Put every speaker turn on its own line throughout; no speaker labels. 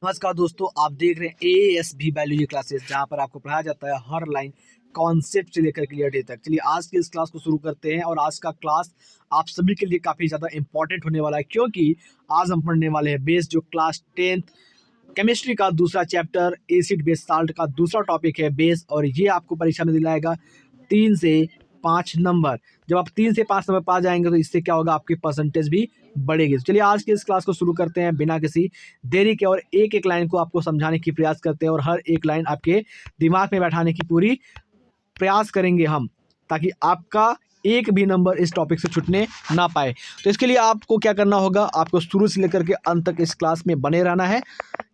नमस्कार दोस्तों, आप देख रहे हैं एएसबी बायोलॉजी क्लासेस, जहां पर आपको पढ़ाया जाता है हर लाइन कॉन्सेप्ट से लेकर क्लियरिटी तक। चलिए आज की इस क्लास को शुरू करते हैं। और आज का क्लास आप सभी के लिए काफ़ी ज़्यादा इंपॉर्टेंट होने वाला है, क्योंकि आज हम पढ़ने वाले हैं बेस, जो क्लास 10th केमिस्ट्री का दूसरा चैप्टर एसिड बेस साल्ट का दूसरा टॉपिक है बेस। और ये आपको परीक्षा में दिलाएगा 3 से 5 नंबर। जब आप 3 से 5 नंबर पा जाएंगे तो इससे क्या होगा, आपकी परसेंटेज भी बढ़ेगी। तो चलिए आज की इस क्लास को शुरू करते हैं बिना किसी देरी के, और एक एक लाइन को आपको समझाने की प्रयास करते हैं, और हर एक लाइन आपके दिमाग में बैठाने की पूरी प्रयास करेंगे हम, ताकि आपका एक भी नंबर इस टॉपिक से छूटने ना पाए। तो इसके लिए आपको क्या करना होगा, आपको शुरू से लेकर के अंत तक इस क्लास में बने रहना है।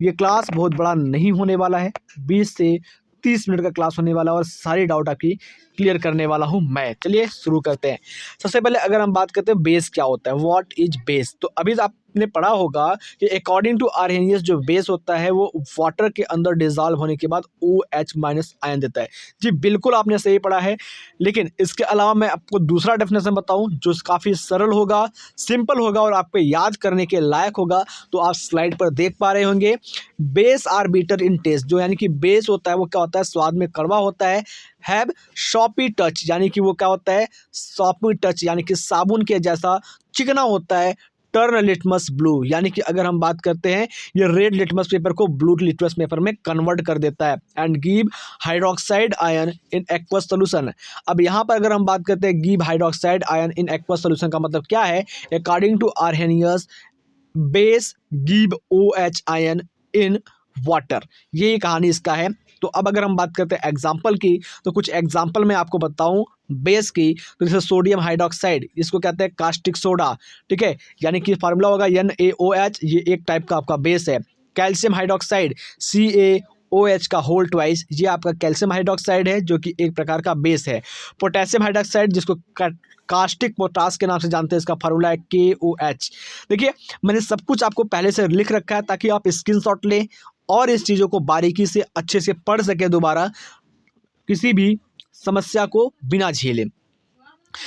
ये क्लास बहुत बड़ा नहीं होने वाला है, 20 से 30 मिनट का क्लास होने वाला है, और सारी डाउट आपकी क्लियर करने वाला हूँ मैं। चलिए शुरू करते हैं। सबसे पहले अगर हम बात करते हैं बेस क्या होता है, व्हाट इज बेस, तो अभी आपने पढ़ा होगा कि अकॉर्डिंग टू आर्हेनियस जो बेस होता है वो वाटर के अंदर डिजॉल्व होने के बाद OH माइनस आयन देता है। जी बिल्कुल आपने सही पढ़ा है, लेकिन इसके अलावा मैं आपको दूसरा डेफिनेशन बताऊं जो काफ़ी सरल होगा, सिंपल होगा और आपको याद करने के लायक होगा। तो आप स्लाइड पर देख पा रहे होंगे, base are bitter in taste, जो यानी कि बेस होता है वो क्या होता है, स्वाद में कड़वा होता है। हैव शॉपी टच, यानी कि वो क्या होता है, शॉपी टच यानी कि साबुन के जैसा चिकना होता है। टर्न लिटमस ब्लू, यानी कि अगर हम बात करते हैं ये रेड लिटमस पेपर को ब्लू लिटमस पेपर में कन्वर्ट कर देता है। And give hydroxide ion in aqueous solution. अब यहाँ पर अगर हम बात करते हैं give hydroxide ion in aqueous solution का मतलब क्या है, according to Arrhenius base give OH ion in water, ये कहानी इसका है। तो अब अगर हम बात करते हैं एग्जाम्पल की, तो कुछ एग्जाम्पल मैं आपको बताऊं बेस की, तो जैसे सोडियम हाइड्रोक्साइड, इसको कहते हैं कास्टिक सोडा, ठीक है, यानी कि फार्मूला होगा NaOH, ये एक टाइप का आपका बेस है। कैल्शियम हाइड्रोक्साइड CaOH का होल ट्वाइस, ये आपका कैल्शियम हाइड्रोक्साइड है जो कि एक प्रकार का बेस है। पोटेशियम हाइड्रोक्साइड जिसको कास्टिक पोटास के नाम से जानते हैं, इसका फार्मूला है KOH। देखिए मैंने सब कुछ आपको पहले से लिख रखा है ताकि आप स्क्रीनशॉट लें और इस चीज़ों को बारीकी से अच्छे से पढ़ सके दोबारा, किसी भी समस्या को बिना झेले।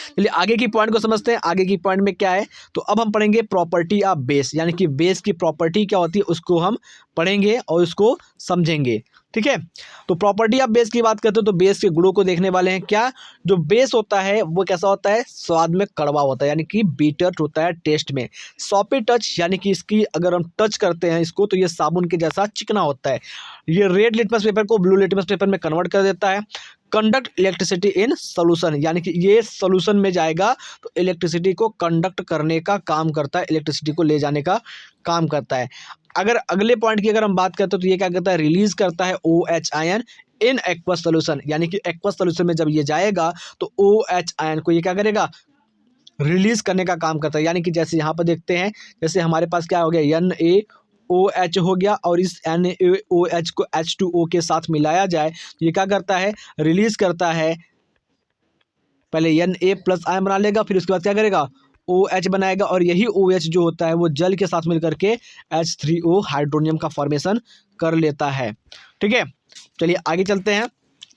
चलिए आगे की पॉइंट को समझते हैं, आगे की पॉइंट में क्या है। तो अब हम पढ़ेंगे प्रॉपर्टी ऑफ बेस, यानी कि बेस की प्रॉपर्टी क्या होती है उसको हम पढ़ेंगे और उसको समझेंगे, ठीक है। तो प्रॉपर्टी ऑफ बेस की बात करते हैं तो बेस के गुणों को देखने वाले हैं। क्या, जो बेस होता है वो कैसा होता है, स्वाद में कड़वा होता है, यानी कि बीटर होता है टेस्ट में। सॉपी टच, यानी कि इसकी अगर हम टच करते हैं इसको तो ये साबुन के जैसा चिकना होता है। ये रेड लिटमस पेपर को ब्लू लिटमस पेपर में कन्वर्ट कर देता है। कंडक्ट इलेक्ट्रिसिटी इन सोल्यूशन, यानी कि ये सोल्यूशन में जाएगा तो इलेक्ट्रिसिटी को कंडक्ट करने का काम करता है, इलेक्ट्रिसिटी को ले जाने का काम करता है। अगर अगले पॉइंट की अगर हम बात करते हैं तो ये क्या करता है, रिलीज करता है OH ion in aqueous solution, यानी कि एक्वस सोल्यूशन में जब ये जाएगा तो OH आयन को ये क्या करेगा, रिलीज करने का काम करता है। यानी कि जैसे यहाँ पर देखते हैं, जैसे हमारे पास क्या हो गया, NaOH हो गया, और इस NaOH को H2O के साथ मिलाया जाए तो ये क्या करता है, रिलीज करता है। पहले Na प्लस आयन बना लेगा, फिर उसके बाद क्या करेगा, OH बनाएगा, और यही OH जो होता है वो जल के साथ मिलकर के H3O हाइड्रोनियम का फॉर्मेशन कर लेता है, ठीक है। चलिए आगे चलते हैं,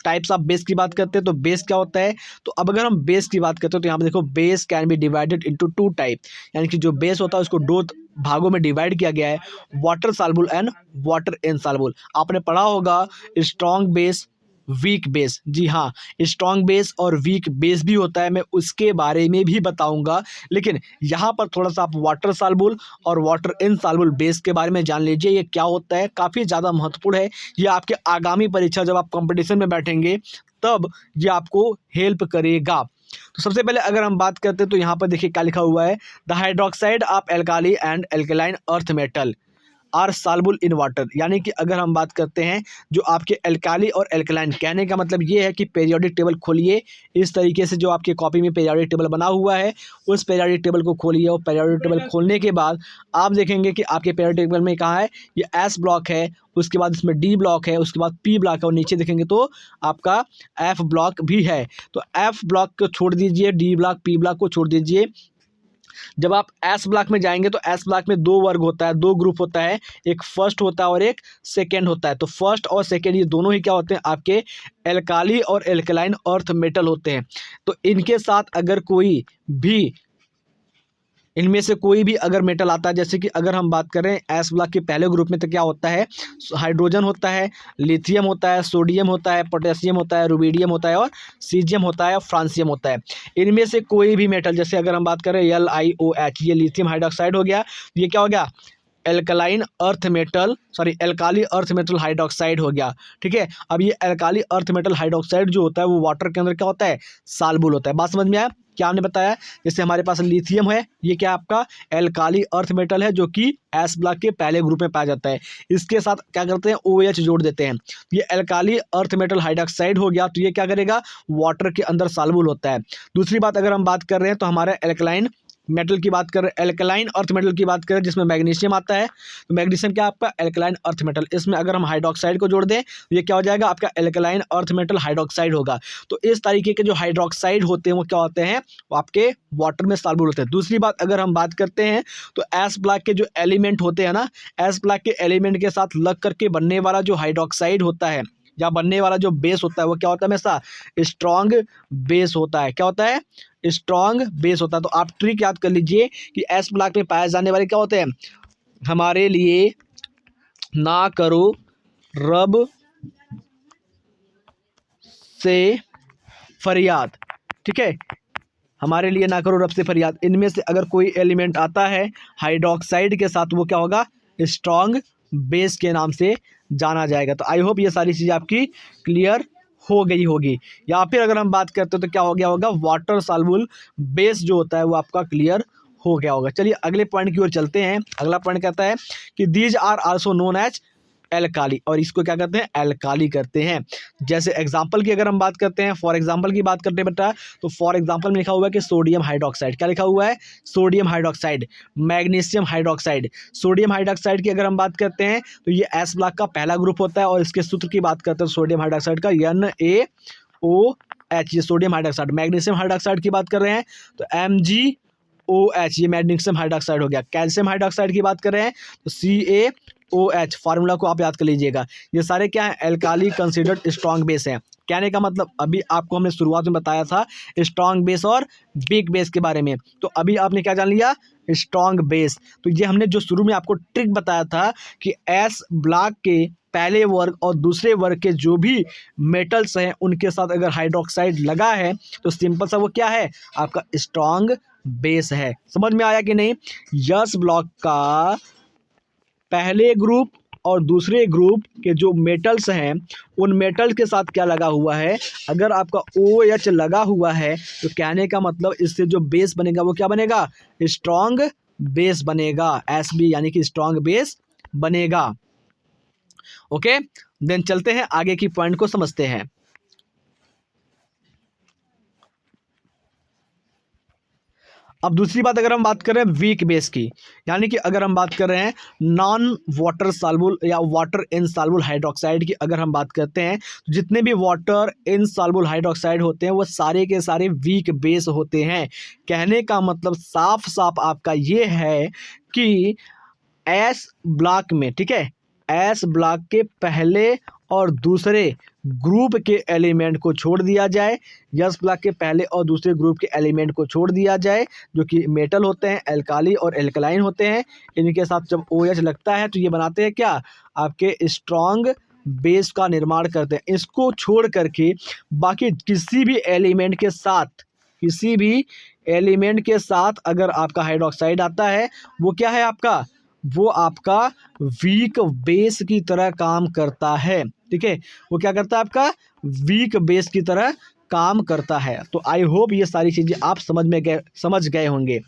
टाइप्स ऑफ बेस की बात करते हैं। तो बेस क्या होता है, तो अब अगर हम बेस की बात करते हैं तो यहाँ पे देखो, base can be divided into 2 type, यानी कि जो बेस होता है उसको 2 भागों में डिवाइड किया गया है, water soluble and water insoluble. आपने पढ़ा होगा स्ट्रॉन्ग बेस, वीक बेस, जी हाँ, स्ट्रॉन्ग बेस और वीक बेस भी होता है, मैं उसके बारे में भी बताऊंगा। लेकिन यहाँ पर थोड़ा सा आप वाटर सॉल्युबल और वाटर इनसॉल्युबल बेस के बारे में जान लीजिए, ये क्या होता है, काफ़ी ज़्यादा महत्वपूर्ण है। ये आपके आगामी परीक्षा जब आप कंपटीशन में बैठेंगे तब ये आपको हेल्प करेगा। तो सबसे पहले अगर हम बात करते हैं तो यहाँ पर देखिए क्या लिखा हुआ है, the hydroxide of alkali and alkaline earth metal are soluble in water, यानी कि अगर हम बात करते हैं जो आपके एल्काली और एल्कलाइन, कहने का मतलब ये है कि पीरियोडिक टेबल खोलिए, इस तरीके से जो आपके कॉपी में पीरियोडिक टेबल बना हुआ है उस पीरियोडिक टेबल को खोलिए, और पीरियोडिक टेबल खोलने के बाद आप देखेंगे कि आपके पीरियोडिक टेबल में कहाँ है, ये S ब्लॉक है, उसके बाद इसमें D ब्लॉक है, उसके बाद P ब्लॉक है, और नीचे देखेंगे तो आपका F ब्लॉक भी है। तो F ब्लॉक को छोड़ दीजिए, D ब्लॉक P ब्लॉक को छोड़ दीजिए। जब आप एस ब्लॉक में जाएंगे तो एस ब्लॉक में 2 वर्ग होता है, 2 ग्रुप होता है, एक फर्स्ट होता है और एक सेकेंड होता है। तो फर्स्ट और सेकेंड ये दोनों ही क्या होते हैं, आपके एल्काली और एल्कलाइन अर्थ मेटल होते हैं। तो इनके साथ अगर कोई भी इनमें से कोई भी अगर मेटल आता है, जैसे कि अगर हम बात करें एस ब्लॉक के पहले ग्रुप में, तो क्या होता है, हाइड्रोजन होता है, लिथियम होता है, सोडियम होता है, पोटेशियम होता है, रुबिडियम होता है और सीजियम होता है, फ्रांसियम होता है। इनमें से कोई भी मेटल, जैसे अगर हम बात करें LiOH, ये लिथियम हाइड्रोक्साइड हो गया, ये क्या हो गया, alkaline earth metal, sorry alkali earth metal hydroxide हो गया। ठीक है, अब ये एल्काली अर्थ मेटल हाइड्रोक्साइड जो होता है वो वाटर के अंदर क्या होता है, साल्बुल होता है। बात समझ में आया? क्या हमने बताया, जैसे हमारे पास लिथियम है, ये क्या आपका एल्काली अर्थ मेटल है जो कि एस ब्लॉक के पहले ग्रुप में पाया जाता है। इसके साथ क्या करते हैं, OH जोड़ देते हैं, ये एल्काली अर्थ मेटल हाइड्रोक्साइड हो गया, तो ये क्या करेगा, वाटर के अंदर साल्बुल होता है। दूसरी बात अगर हम बात कर रहे हैं तो हमारा एल्कलाइन मेटल की बात कर रहे हैं, एल्कलाइन अर्थ मेटल की बात करें जिसमें मैग्नीशियम आता है, तो मैग्नीशियम क्या आपका एल्कलाइन अर्थ मेटल, इसमें अगर हम हाइड्रोक्साइड को जोड़ दें तो ये क्या हो जाएगा, आपका एल्कलाइन अर्थ मेटल हाइड्रोक्साइड होगा। तो इस तरीके के जो हाइड्रोक्साइड होते हैं वो क्या होते हैं, वो आपके वाटर में सॉल्युबल होते हैं। दूसरी बात अगर हम बात करते हैं तो एस ब्लॉक के जो एलिमेंट होते हैं ना, एस ब्लॉक के एलिमेंट के साथ लग करके बनने वाला जो हाइड्रोक्साइड होता है या बनने वाला जो बेस होता है वो क्या होता है, हमेशा स्ट्रॉन्ग बेस होता है। क्या होता है, स्ट्रॉन्ग बेस होता है। तो आप ट्रिक याद कर लीजिए कि एस ब्लॉक में पाए जाने वाले क्या होते हैं, हमारे लिए ना करो रब से फरियाद, ठीक है, हमारे लिए ना करो रब से फरियाद। इनमें से अगर कोई एलिमेंट आता है हाइड्रोक्साइड के साथ, वो क्या होगा, स्ट्रॉन्ग बेस के नाम से जाना जाएगा। तो आई होप ये सारी चीज़ें आपकी क्लियर हो गई होगी। या फिर अगर हम बात करते हो तो क्या हो गया होगा, वाटर सॉल्युबल बेस जो होता है वो आपका क्लियर हो गया होगा। चलिए अगले पॉइंट की ओर चलते हैं। अगला पॉइंट कहता है कि these are also known as alkali, और इसको क्या करते हैं, एल्काली करते हैं। जैसे एग्जांपल की अगर हम बात करते हैं, फॉर एग्जांपल की बात करते हैं बेटा, तो फॉर एग्जांपल में लिखा हुआ है कि सोडियम हाइड्रोक्साइड, क्या लिखा हुआ है, sodium hydroxide, magnesium hydroxide. Sodium hydroxide की अगर हम बात करते हैं तो ये एस ब्लॉक का पहला ग्रुप होता है, और इसके सूत्र की बात करते हैं सोडियम हाइड्रोक्साइड का NaOH, ये सोडियम हाइड्रोक्साइड। मैग्नीशियम हाइड्रोक्साइड की बात कर रहे हैं तो MgOH, ये मैग्नीशियम हाइड्रोक्साइड हो गया। कैल्शियम हाइड्रोक्साइड की बात कर रहे हैं तो CaOH, फार्मूला को आप याद कर लीजिएगा। ये सारे क्या है, एल्काली कंसिडर्ड स्ट्रॉन्ग बेस हैं। कहने का मतलब अभी आपको हमने शुरुआत में बताया था स्ट्रॉन्ग बेस और वीक बेस के बारे में, तो अभी आपने क्या जान लिया, स्ट्रॉन्ग बेस। तो ये हमने जो शुरू में आपको ट्रिक बताया था कि एस ब्लॉक के पहले वर्ग और दूसरे वर्ग के जो भी मेटल्स हैं उनके साथ अगर हाइड्रोक्साइड लगा है तो सिंपल सा वो क्या है, आपका स्ट्रॉन्ग बेस है। समझ में आया कि नहीं? यस ब्लॉक का पहले ग्रुप और दूसरे ग्रुप के जो मेटल्स हैं उन मेटल के साथ क्या लगा हुआ है, अगर आपका OH लगा हुआ है तो कहने का मतलब इससे जो बेस बनेगा वो क्या बनेगा, स्ट्रॉन्ग बेस बनेगा, SB यानी कि स्ट्रॉन्ग बेस बनेगा। ओके, देन चलते हैं आगे की पॉइंट को समझते हैं। अब दूसरी बात अगर हम बात करें वीक बेस की, यानी कि अगर हम बात कर रहे हैं नॉन वाटर सॉल्युबल या वाटर इनसॉल्युबल हाइड्रोक्साइड की अगर हम बात करते हैं तो जितने भी वाटर इनसॉल्युबल हाइड्रोक्साइड होते हैं वो सारे के सारे वीक बेस होते हैं। कहने का मतलब साफ साफ आपका ये है कि एस ब्लॉक में, ठीक है, एस ब्लॉक के पहले और दूसरे ग्रुप के एलिमेंट को छोड़ दिया जाए, यस ब्लॉक के पहले और दूसरे ग्रुप के एलिमेंट को छोड़ दिया जाए जो कि मेटल होते हैं, एल्काली और एल्कलाइन होते हैं। इनके साथ जब OH लगता है तो ये बनाते हैं क्या, आपके स्ट्रॉन्ग बेस का निर्माण करते हैं। इसको छोड़ करके बाकी किसी भी एलिमेंट के साथ, किसी भी एलिमेंट के साथ अगर आपका हाइड्रोक्साइड आता है वो क्या है आपका, वो आपका वीक बेस की तरह काम करता है। ठीक है, वो क्या करता है, आपका वीक बेस की तरह काम करता है। तो आई होप ये सारी चीज़ें आप समझ गए होंगे।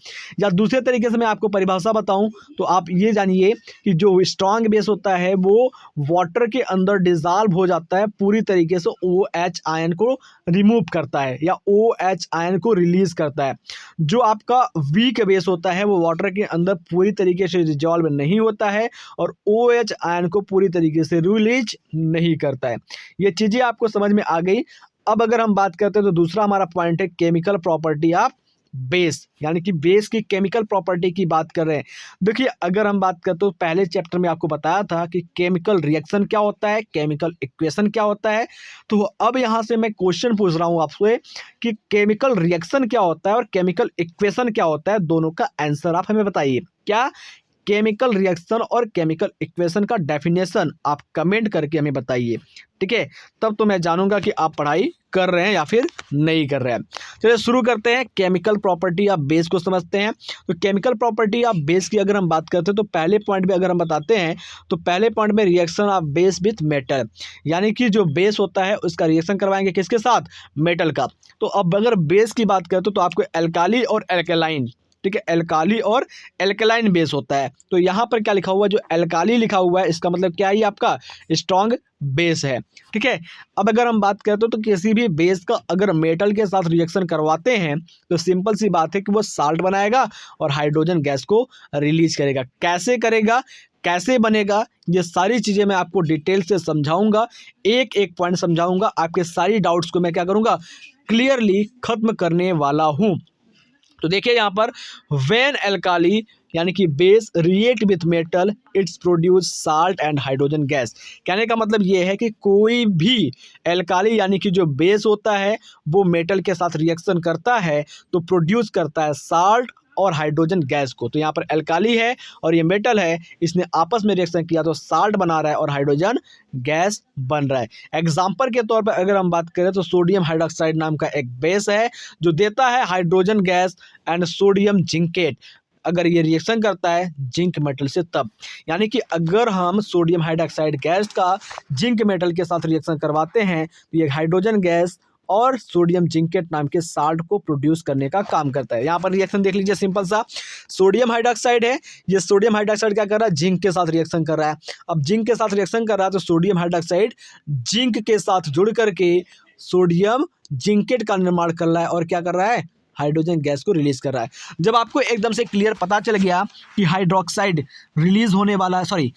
या दूसरे तरीके से मैं आपको परिभाषा बताऊं तो आप ये जानिए कि जो स्ट्रॉन्ग बेस होता है वो वाटर के अंदर डिज़ोल्व हो जाता है, पूरी तरीके से OH आयन को रिमूव करता है या OH आयन को रिलीज करता है। जो आपका वीक बेस होता है वो वाटर के अंदर पूरी तरीके से डिजॉल्व नहीं होता है और OH आयन को पूरी तरीके से रिलीज नहीं करता है। ये चीज़ें आपको समझ में आ गई। अब अगर हम बात करते हैं तो दूसरा हमारा पॉइंट है केमिकल प्रॉपर्टी ऑफ बेस, यानी कि बेस की केमिकल प्रॉपर्टी की बात कर रहे हैं। देखिए अगर हम बात करें तो पहले चैप्टर में आपको बताया था कि केमिकल रिएक्शन क्या होता है, केमिकल इक्वेशन क्या होता है। तो अब यहाँ से मैं क्वेश्चन पूछ रहा हूँ आपसे कि केमिकल रिएक्शन क्या होता है और केमिकल इक्वेशन क्या होता है, दोनों का आंसर आप हमें बताइए। क्या केमिकल रिएक्शन और केमिकल इक्वेशन का डेफिनेशन आप कमेंट करके हमें बताइए, ठीक है। तब तो मैं जानूंगा कि आप पढ़ाई कर रहे हैं या फिर नहीं कर रहे हैं। चलिए शुरू करते हैं, केमिकल प्रॉपर्टी ऑफ बेस को समझते हैं। तो केमिकल प्रॉपर्टी ऑफ बेस की अगर हम बात करते हैं तो पहले पॉइंट में अगर हम बताते हैं तो पहले पॉइंट में reaction of base with metal, यानी कि जो बेस होता है उसका रिएक्शन करवाएंगे किसके साथ, मेटल का। तो अब अगर बेस की बात करते तो आपको एल्काली और एल्केलाइन, ठीक है, एल्काली और एल्केलाइन बेस होता है। तो यहाँ पर क्या लिखा हुआ है, जो एल्काली लिखा हुआ है इसका मतलब क्या है, आपका स्ट्रॉन्ग बेस है, ठीक है। अब अगर हम बात करते तो किसी भी बेस का अगर मेटल के साथ रिएक्शन करवाते हैं तो सिंपल सी बात है कि वो साल्ट बनाएगा और हाइड्रोजन गैस को रिलीज करेगा। कैसे करेगा, कैसे बनेगा, ये सारी चीज़ें मैं आपको डिटेल से समझाऊंगा, एक एक पॉइंट समझाऊंगा। आपके सारी डाउट्स को मैं क्या करूंगा, क्लियरली खत्म करने वाला हूं। तो देखिए यहाँ पर व्हेन एल्काली यानी कि base react with metal it's produce salt and hydrogen gas. कहने का मतलब ये है कि कोई भी एल्काली यानी कि जो बेस होता है वो मेटल के साथ रिएक्शन करता है तो प्रोड्यूस करता है साल्ट और हाइड्रोजन गैस को। तो यहाँ पर एल्काली है और ये मेटल है, इसने आपस में रिएक्शन किया तो साल्ट बना रहा है और हाइड्रोजन गैस बन रहा है। एग्जाम्पल के तौर पर अगर हम बात करें तो सोडियम हाइड्रोक्साइड नाम का एक बेस है जो देता है hydrogen gas and sodium zincate. अगर ये रिएक्शन करता है जिंक मेटल से तब, यानी कि अगर हम सोडियम हाइड्रोक्साइड गैस का जिंक मेटल के साथ रिएक्शन करवाते हैं तो ये हाइड्रोजन गैस और सोडियम जिंकेट नाम के साल्ट को प्रोड्यूस करने का काम करता है। यहाँ पर रिएक्शन देख लीजिए, सिंपल सा सोडियम हाइड्रोक्साइड है, ये सोडियम हाइड्रोक्साइड क्या कर रहा है, जिंक के साथ रिएक्शन कर रहा है। अब जिंक के साथ रिएक्शन कर रहा है तो सोडियम हाइड्रोक्साइड जिंक के साथ जुड़ करके सोडियम जिंकेट का निर्माण कर रहा है और क्या कर रहा है, हाइड्रोजन गैस को रिलीज कर रहा है। जब आपको एकदम से क्लियर पता चल गया कि हाइड्रोक्साइड रिलीज होने वाला है, सॉरी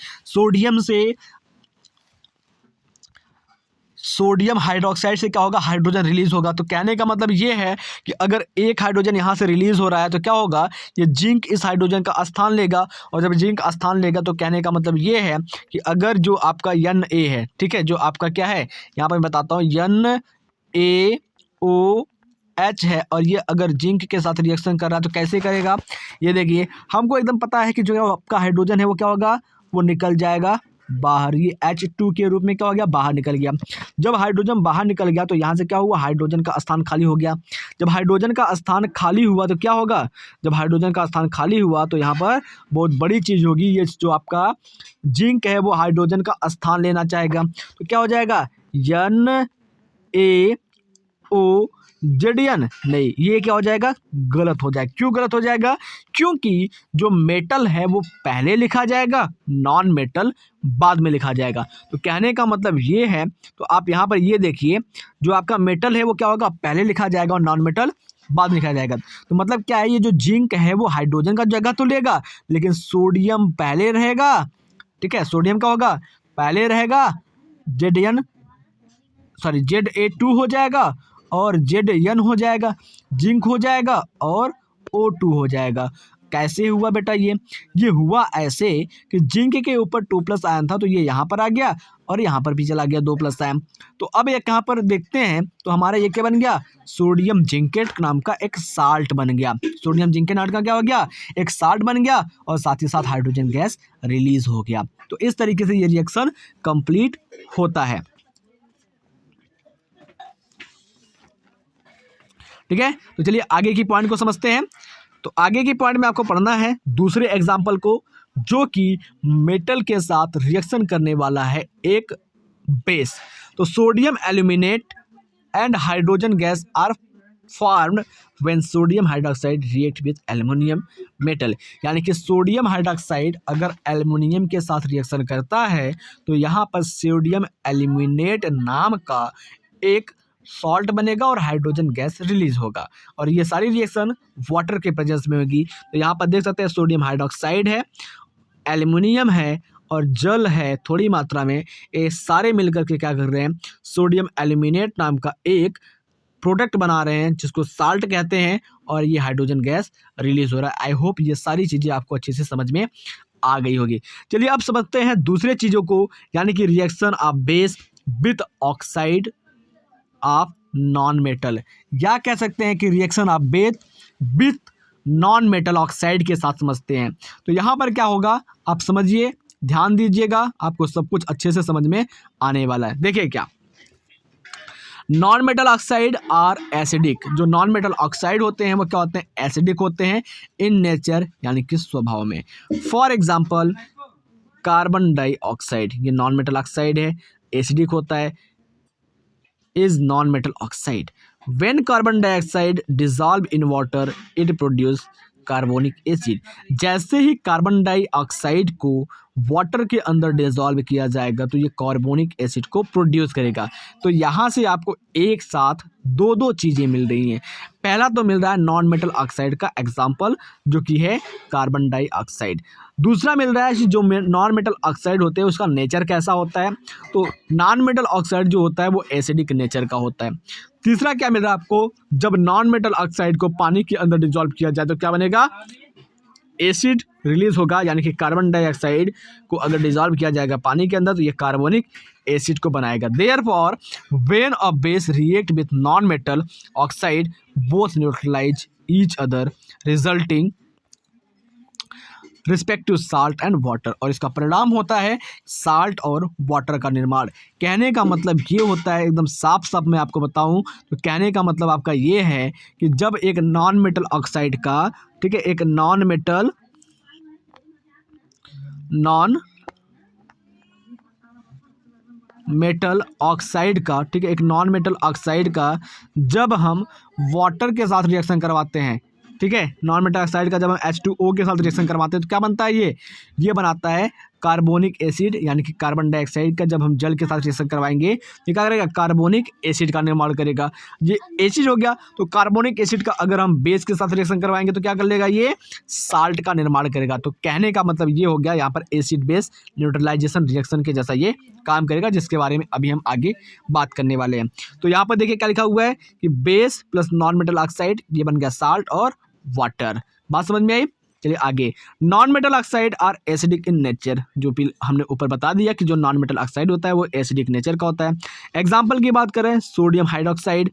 सोडियम हाइड्रोक्साइड से क्या होगा, हाइड्रोजन रिलीज होगा। तो कहने का मतलब ये है कि अगर एक हाइड्रोजन यहाँ से रिलीज हो रहा है तो क्या होगा, ये जिंक इस हाइड्रोजन का स्थान लेगा और जब जिंक स्थान लेगा तो कहने का मतलब ये है कि अगर जो आपका Na है, ठीक है, जो आपका क्या है यहाँ पर मैं बताता हूँ NaOH है और ये अगर जिंक के साथ रिएक्शन कर रहा है तो कैसे करेगा, ये देखिए हमको एकदम पता है कि जो आपका हाइड्रोजन है वो क्या होगा, वो निकल जाएगा बाहर, ये H2 के रूप में क्या हो गया, बाहर निकल गया। जब हाइड्रोजन बाहर निकल गया तो यहाँ से क्या हुआ, हाइड्रोजन का स्थान खाली हो गया। जब हाइड्रोजन का स्थान खाली हुआ तो क्या होगा, जब हाइड्रोजन का स्थान खाली हुआ तो यहाँ पर बहुत बड़ी चीज़ होगी, ये जो आपका जिंक है वो हाइड्रोजन का स्थान लेना चाहेगा तो क्या हो जाएगा, NaOZN, नहीं ये क्या हो जाएगा, गलत हो जाएगा। क्यों गलत हो जाएगा, क्योंकि जो मेटल है वो पहले लिखा जाएगा, नॉन मेटल बाद में लिखा जाएगा। तो कहने का मतलब ये है, तो आप यहाँ पर ये देखिए जो आपका मेटल है वो क्या होगा, पहले लिखा जाएगा और नॉन मेटल बाद में लिखा जाएगा। तो मतलब क्या है, ये जो जिंक है वो हाइड्रोजन का जगह तो लेगा लेकिन सोडियम पहले रहेगा, ठीक है, सोडियम का होगा पहले रहेगा, ZA2 हो जाएगा और ZN हो जाएगा, जिंक हो जाएगा और O2 हो जाएगा। कैसे हुआ बेटा, ये हुआ ऐसे कि जिंक के ऊपर 2+ आयन था तो ये यहाँ पर आ गया और यहाँ पर भी चला गया 2+ आयन। तो अब ये कहाँ पर देखते हैं तो हमारा ये क्या बन गया, सोडियम जिंकेट नाम का एक साल्ट बन गया। सोडियम जिंकेट नाम का क्या हो गया, एक साल्ट बन गया और साथ ही साथ हाइड्रोजन गैस रिलीज हो गया। तो इस तरीके से ये रिएक्शन कंप्लीट होता है, ठीक है। तो चलिए आगे की पॉइंट को समझते हैं। तो आगे की पॉइंट में आपको पढ़ना है दूसरे एग्जाम्पल को जो कि मेटल के साथ रिएक्शन करने वाला है एक बेस। तो sodium aluminate and hydrogen gas are formed when sodium hydroxide react with aluminium metal, यानी कि सोडियम हाइड्रोक्साइड अगर एल्युमिनियम के साथ रिएक्शन करता है तो यहाँ पर सोडियम एल्यूमिनेट नाम का एक सॉल्ट बनेगा और हाइड्रोजन गैस रिलीज होगा और ये सारी रिएक्शन वाटर के प्रेजेंस में होगी। तो यहाँ पर देख सकते हैं सोडियम हाइड्रोक्साइड है, एल्युमिनियम है और जल है थोड़ी मात्रा में, ये सारे मिलकर के क्या कर रहे हैं, सोडियम एल्यूमिनेट नाम का एक प्रोडक्ट बना रहे हैं जिसको साल्ट कहते हैं, और ये हाइड्रोजन गैस रिलीज हो रहा है। आई होप ये सारी चीज़ें आपको अच्छे से समझ में आ गई होगी। चलिए अब समझते हैं दूसरे चीज़ों को, यानी कि reaction of base with oxide of non metal, या कह सकते हैं कि reaction of base with non metal oxide के साथ समझते हैं। तो यहाँ पर क्या होगा आप समझिए, ध्यान दीजिएगा, आपको सब कुछ अच्छे से समझ में आने वाला है। देखिए क्या, non metal oxide are acidic, जो नॉन मेटल ऑक्साइड होते हैं वो क्या होते हैं, एसिडिक होते हैं इन नेचर, यानी कि स्वभाव में। फॉर एग्जांपल कार्बन डाइऑक्साइड, ये नॉन मेटल ऑक्साइड है, एसिडिक होता है, is non metal oxide. When carbon dioxide dissolve in water it produce carbonic acid. जैसे ही कार्बन डाइऑक्साइड को वाटर के अंदर डिजॉल्व किया जाएगा तो ये कार्बोनिक एसिड को प्रोड्यूस करेगा। तो यहाँ से आपको एक साथ दो चीज़ें मिल रही हैं। पहला तो मिल रहा है नॉन मेटल ऑक्साइड का एग्जाम्पल जो कि है कार्बन डाइऑक्साइड। दूसरा मिल रहा है कि जो नॉन मेटल ऑक्साइड होते हैं उसका नेचर कैसा होता है, तो नॉन मेटल ऑक्साइड जो होता है वो एसिडिक नेचर का होता है। तीसरा क्या मिल रहा है आपको, जब नॉन मेटल ऑक्साइड को पानी के अंदर डिजॉल्व किया जाए तो क्या बनेगा, एसिड रिलीज होगा, यानी कि कार्बन डाइऑक्साइड को अगर डिजॉल्व किया जाएगा पानी के अंदर तो ये कार्बोनिक एसिड को बनाएगा। Therefore when a base react with non metal oxide both neutralize each other resulting respective salt and water, और इसका परिणाम होता है साल्ट और वाटर का निर्माण। कहने का मतलब ये होता है, एकदम साफ साफ मैं आपको बताऊं तो कहने का मतलब आपका ये है कि जब एक नॉन मेटल ऑक्साइड का, ठीक है, एक नॉन मेटल ऑक्साइड का, ठीक है, एक नॉन मेटल ऑक्साइड का जब हम वाटर के साथ रिएक्शन करवाते हैं, ठीक है, नॉन मेटल ऑक्साइड का जब हम H2O के साथ रिएक्शन करवाते हैं तो क्या बनता है, ये बनाता है कार्बोनिक एसिड, यानी कि कार्बन डाइऑक्साइड का जब हम जल के साथ रिएक्शन करवाएंगे ये क्या करेगा, कार्बोनिक एसिड का निर्माण करेगा। ये एसिड हो गया, तो कार्बोनिक एसिड का अगर हम बेस के साथ रिएक्शन करवाएंगे तो क्या कर लेगा, ये साल्ट का निर्माण करेगा। तो कहने का मतलब ये हो गया यहाँ पर एसिड बेस न्यूट्रलाइजेशन रिएक्शन के जैसा ये काम करेगा, जिसके बारे में अभी हम आगे बात करने वाले हैं। तो यहाँ पर देखिए क्या लिखा हुआ है कि base plus non metal oxide ये बन गया साल्ट और वाटर। बात समझ में आई। चलिए आगे, non metal oxide are acidic in nature, जो भी हमने ऊपर बता दिया कि जो नॉन मेटल ऑक्साइड होता है वो एसिडिक नेचर का होता है। एग्जांपल की बात करें, sodium hydroxide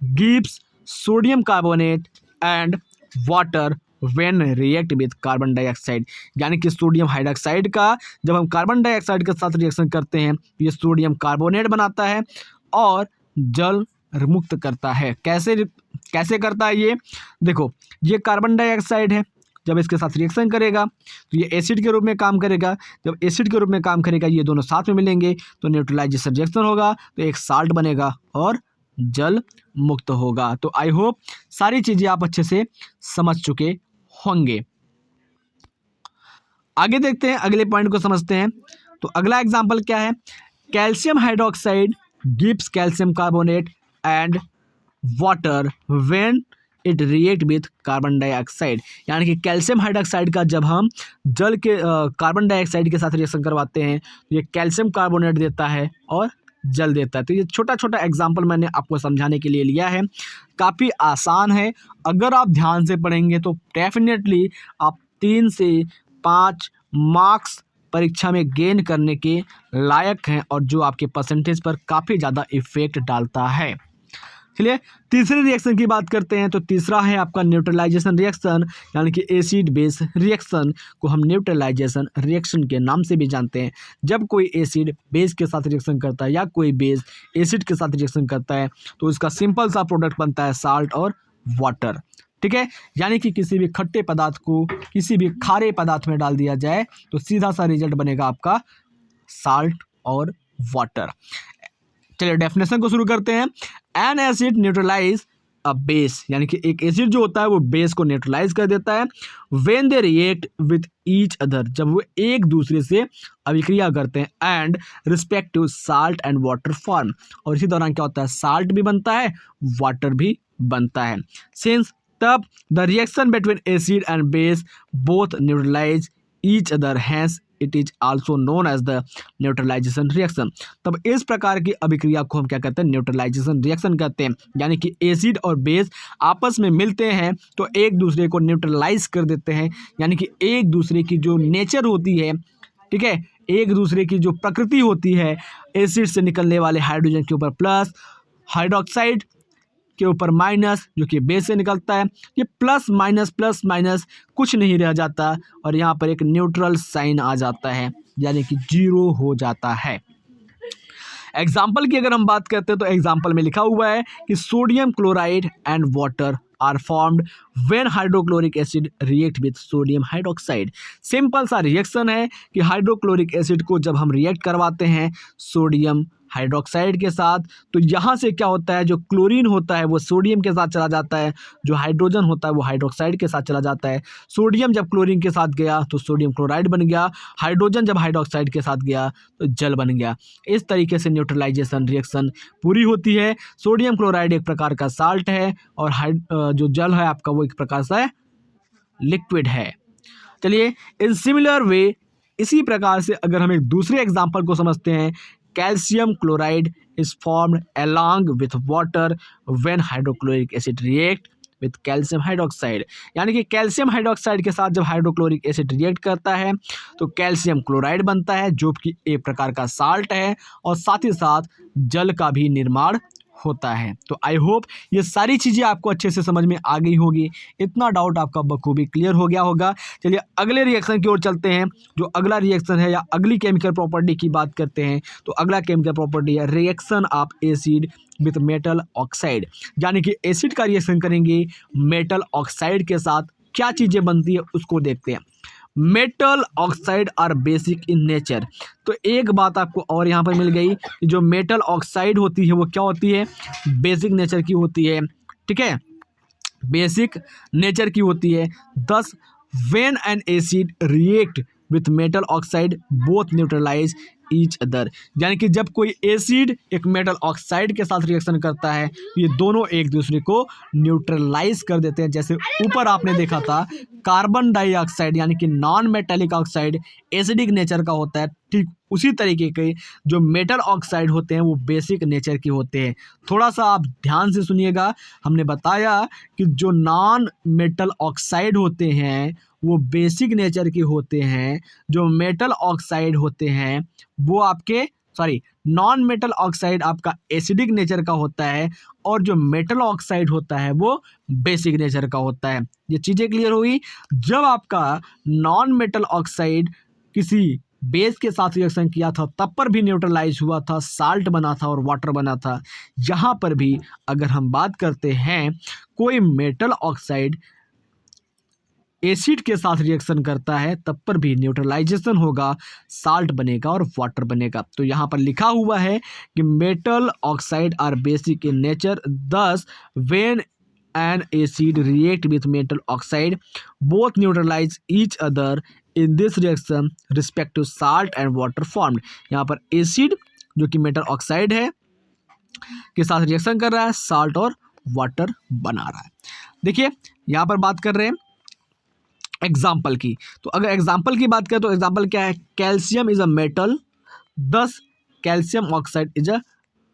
gives sodium carbonate and water when react with carbon dioxide, यानी कि सोडियम हाइड्रोक्साइड का जब हम कार्बन डाइऑक्साइड के साथ रिएक्शन करते हैं तो ये सोडियम कार्बोनेट बनाता है और जल मुक्त करता है। कैसे करता है ये, देखो ये कार्बन डाइऑक्साइड है, जब इसके साथ रिएक्शन करेगा तो ये एसिड के रूप में काम करेगा। जब एसिड के रूप में काम करेगा ये दोनों साथ में मिलेंगे तो न्यूट्रलाइजेशन रिएक्शन होगा, तो एक साल्ट बनेगा और जल मुक्त होगा। तो आई होप सारी चीज़ें आप अच्छे से समझ चुके होंगे। आगे देखते हैं, अगले पॉइंट को समझते हैं। तो अगला एग्जाम्पल क्या है, calcium hydroxide gives calcium carbonate and water when it react with carbon dioxide, यानी कि कैल्शियम हाइड्रोक्साइड का जब हम जल के कार्बन डाइऑक्साइड के साथ रिएक्शन करवाते हैं तो ये कैल्शियम कार्बोनेट देता है और जल देता है। तो ये छोटा छोटा एग्जाम्पल मैंने आपको समझाने के लिए लिया है, काफ़ी आसान है। अगर आप ध्यान से पढ़ेंगे तो डेफिनेटली आप 3 से 5 मार्क्स परीक्षा में गेन करने के लायक हैं, और जो आपके परसेंटेज पर काफ़ी ज़्यादा इफेक्ट डालता है। चलिए तीसरे रिएक्शन की बात करते हैं। तो तीसरा है आपका न्यूट्रलाइजेशन रिएक्शन, यानी कि एसिड बेस रिएक्शन को हम न्यूट्रलाइजेशन रिएक्शन के नाम से भी जानते हैं। जब कोई एसिड बेस के साथ रिएक्शन करता है या कोई बेस एसिड के साथ रिएक्शन करता है तो इसका सिंपल सा प्रोडक्ट बनता है साल्ट और वाटर, ठीक है। यानी कि किसी भी खट्टे पदार्थ को किसी भी खारे पदार्थ में डाल दिया जाए तो सीधा सा रिजल्ट बनेगा आपका साल्ट और वाटर। चलिए डेफिनेशन को शुरू करते हैं। An acid neutralize a base, यानी कि एक एसिड जो होता है वो बेस को न्यूट्रलाइज कर देता है। When they react with each other, जब वो एक दूसरे से अभिक्रिया करते हैं। And respective salt and water form, और इसी दौरान क्या होता है, साल्ट भी बनता है वाटर भी बनता है। सिंस तब the reaction between acid and base both neutralize each other, hence it is also known as the neutralization reaction. तब इस प्रकार की अभिक्रिया को हम क्या कहते हैं, न्यूट्रलाइजेशन रिएक्शन कहते हैं। यानी कि एसिड और बेस आपस में मिलते हैं तो एक दूसरे को न्यूट्रलाइज कर देते हैं, यानी कि एक दूसरे की जो नेचर होती है, ठीक है, एक दूसरे की जो प्रकृति होती है, एसिड से निकलने वाले हाइड्रोजन के ऊपर प्लस, हाइड्रोक्साइड के ऊपर माइनस जो कि बेस से निकलता है, ये प्लस माइनस कुछ नहीं रह जाता और यहाँ पर एक न्यूट्रल साइन आ जाता है, यानी कि जीरो हो जाता है। एग्जाम्पल की अगर हम बात करते हैं तो एग्जाम्पल में लिखा हुआ है कि sodium chloride and water are formed when hydrochloric acid react with sodium hydroxide. Simple सा रिएक्शन है कि हाइड्रोक्लोरिक एसिड को जब हम रिएक्ट करवाते हैं सोडियम हाइड्रोक्साइड के साथ, तो यहाँ से क्या होता है, जो क्लोरीन होता है वो सोडियम के साथ चला जाता है, जो हाइड्रोजन होता है वो हाइड्रोक्साइड के साथ चला जाता है। सोडियम जब क्लोरीन के साथ गया तो सोडियम क्लोराइड बन गया, हाइड्रोजन जब हाइड्रोक्साइड के साथ गया तो जल बन गया। इस तरीके से न्यूट्रलाइजेशन रिएक्शन पूरी होती है। सोडियम क्लोराइड एक प्रकार का साल्ट है और जो जल है आपका वो एक प्रकार से लिक्विड है। चलिए, इन सिमिलर वे, इसी प्रकार से अगर हम एक दूसरे एग्जाम्पल को समझते हैं, calcium chloride is formed along with water when hydrochloric acid react with calcium hydroxide। यानी कि कैल्शियम हाइड्रोक्साइड के साथ जब हाइड्रोक्लोरिक एसिड रिएक्ट करता है तो कैल्शियम क्लोराइड बनता है जो कि एक प्रकार का साल्ट है और साथ ही साथ जल का भी निर्माण होता है। तो आई होप ये सारी चीज़ें आपको अच्छे से समझ में आ गई होगी, इतना डाउट आपका बखूबी क्लियर हो गया होगा। चलिए अगले रिएक्शन की ओर चलते हैं। जो अगला रिएक्शन है या अगली केमिकल प्रॉपर्टी की बात करते हैं तो अगला केमिकल प्रॉपर्टी है reaction of acid with metal oxide. यानी कि एसिड का रिएक्शन करेंगे मेटल ऑक्साइड के साथ, क्या चीज़ें बनती है उसको देखते हैं। Metal oxide are basic in nature. तो एक बात आपको और यहाँ पर मिल गई कि जो मेटल ऑक्साइड होती है वो क्या होती है, बेसिक नेचर की होती है, ठीक है, बेसिक नेचर की होती है। Thus when an acid react with metal oxide both neutralize each other. यानी कि जब कोई एसिड एक मेटल ऑक्साइड के साथ रिएक्शन करता है ये दोनों एक दूसरे को न्यूट्रलाइज कर देते हैं। जैसे ऊपर आपने देखा था कार्बन डाइऑक्साइड यानी कि non metallic oxide acidic nature का होता है, ठीक उसी तरीके के जो मेटल ऑक्साइड होते हैं वो बेसिक नेचर के होते हैं। थोड़ा सा आप ध्यान से सुनिएगा, हमने बताया कि जो नॉन मेटल ऑक्साइड होते हैं वो बेसिक नेचर के होते हैं, जो मेटल ऑक्साइड होते हैं वो आपके नॉन मेटल ऑक्साइड आपका एसिडिक नेचर का होता है और जो मेटल ऑक्साइड होता है वो बेसिक नेचर का होता है। ये चीज़ें क्लियर हुई। जब आपका नॉन मेटल ऑक्साइड किसी बेस के साथ रिएक्शन किया था तब पर भी न्यूट्रलाइज हुआ था, साल्ट बना था और वाटर बना था। यहाँ पर भी अगर हम बात करते हैं कोई मेटल ऑक्साइड एसिड के साथ रिएक्शन करता है तब पर भी न्यूट्रलाइजेशन होगा, साल्ट बनेगा और वाटर बनेगा। तो यहाँ पर लिखा हुआ है कि metal oxide are basic in nature, thus when an acid react with metal oxide both neutralize each other in this reaction respect to salt and water formed. यहाँ पर एसिड जो कि मेटल ऑक्साइड है के साथ रिएक्शन कर रहा है, साल्ट और वाटर बना रहा है। देखिए यहाँ पर बात कर रहे हैं एग्जाम्पल की, तो अगर एग्जाम्पल की बात करें तो एग्जाम्पल क्या है, कैल्शियम इज अ मेटल, दस calcium oxide is a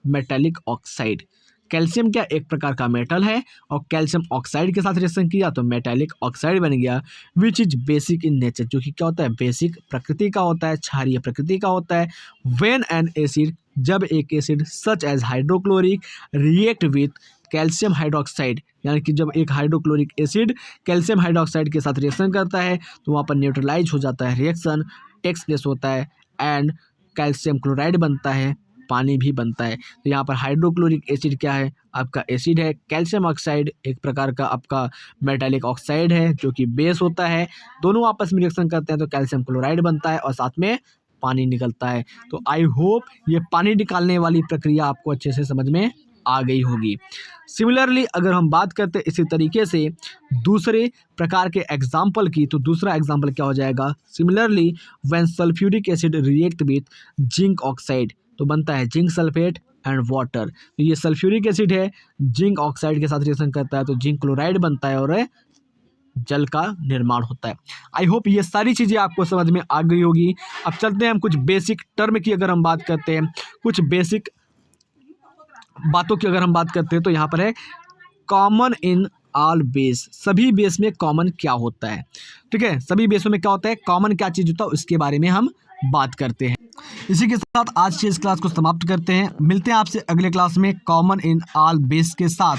metallic oxide. Calcium क्या एक प्रकार का मेटल है और कैल्शियम ऑक्साइड के साथ रिएक्शन किया तो मेटेलिक ऑक्साइड बन गया, which is basic in nature, जो कि क्या होता है बेसिक प्रकृति का होता है, क्षारीय प्रकृति का होता है। व्हेन एन एसिड, जब एक acid such as hydrochloric react with calcium hydroxide, यानी कि जब एक हाइड्रोक्लोरिक एसिड कैल्शियम हाइड्रोक्साइड के साथ रिएक्शन करता है तो वहाँ पर न्यूट्रलाइज हो जाता है, रिएक्शन टेक्स प्लेस होता है एंड कैल्शियम क्लोराइड बनता है, पानी भी बनता है। तो यहाँ पर हाइड्रोक्लोरिक एसिड क्या है, आपका एसिड है, कैल्शियम ऑक्साइड एक प्रकार का आपका मेटालिक ऑक्साइड है जो कि बेस होता है, दोनों आपस में रिएक्शन करते हैं तो कैल्शियम क्लोराइड बनता है और साथ में पानी निकलता है। तो आई होप ये पानी निकालने वाली प्रक्रिया आपको अच्छे से समझ में आ गई होगी। सिमिलरली अगर हम बात करते हैं इसी तरीके से दूसरे प्रकार के एग्जाम्पल की, तो दूसरा एग्जाम्पल क्या हो जाएगा, similarly when sulphuric acid react with zinc oxide, तो बनता है जिंक सल्फेट एंड वाटर। तो ये सल्फ्यूरिक एसिड है, जिंक ऑक्साइड के साथ रिएक्शन करता है तो जिंक क्लोराइड बनता है और जल का निर्माण होता है। आई होप ये सारी चीज़ें आपको समझ में आ गई होगी। अब चलते हैं हम कुछ बेसिक टर्म की अगर हम बात करते हैं, कुछ बेसिक बातों की अगर हम बात करते हैं तो यहाँ पर है कॉमन इन ऑल बेस। सभी बेस में कॉमन क्या होता है, ठीक है, सभी बेसों में क्या होता है, कॉमन क्या चीज़ होता है, उसके बारे में हम बात करते हैं। इसी के साथ आज की इस क्लास को समाप्त करते हैं। मिलते हैं आपसे अगले क्लास में कॉमन इन ऑल बेस के साथ।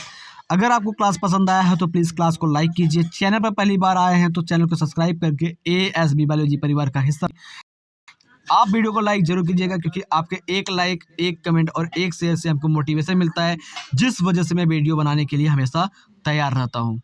अगर आपको क्लास पसंद आया है तो प्लीज़ क्लास को लाइक कीजिए। चैनल पर पहली बार आए हैं तो चैनल को सब्सक्राइब करके ASB बायोलॉजी परिवार का हिस्सा। आप वीडियो को लाइक जरूर कीजिएगा, क्योंकि आपके एक लाइक, एक कमेंट और एक शेयर से हमको मोटिवेशन मिलता है, जिस वजह से मैं वीडियो बनाने के लिए हमेशा तैयार रहता हूँ।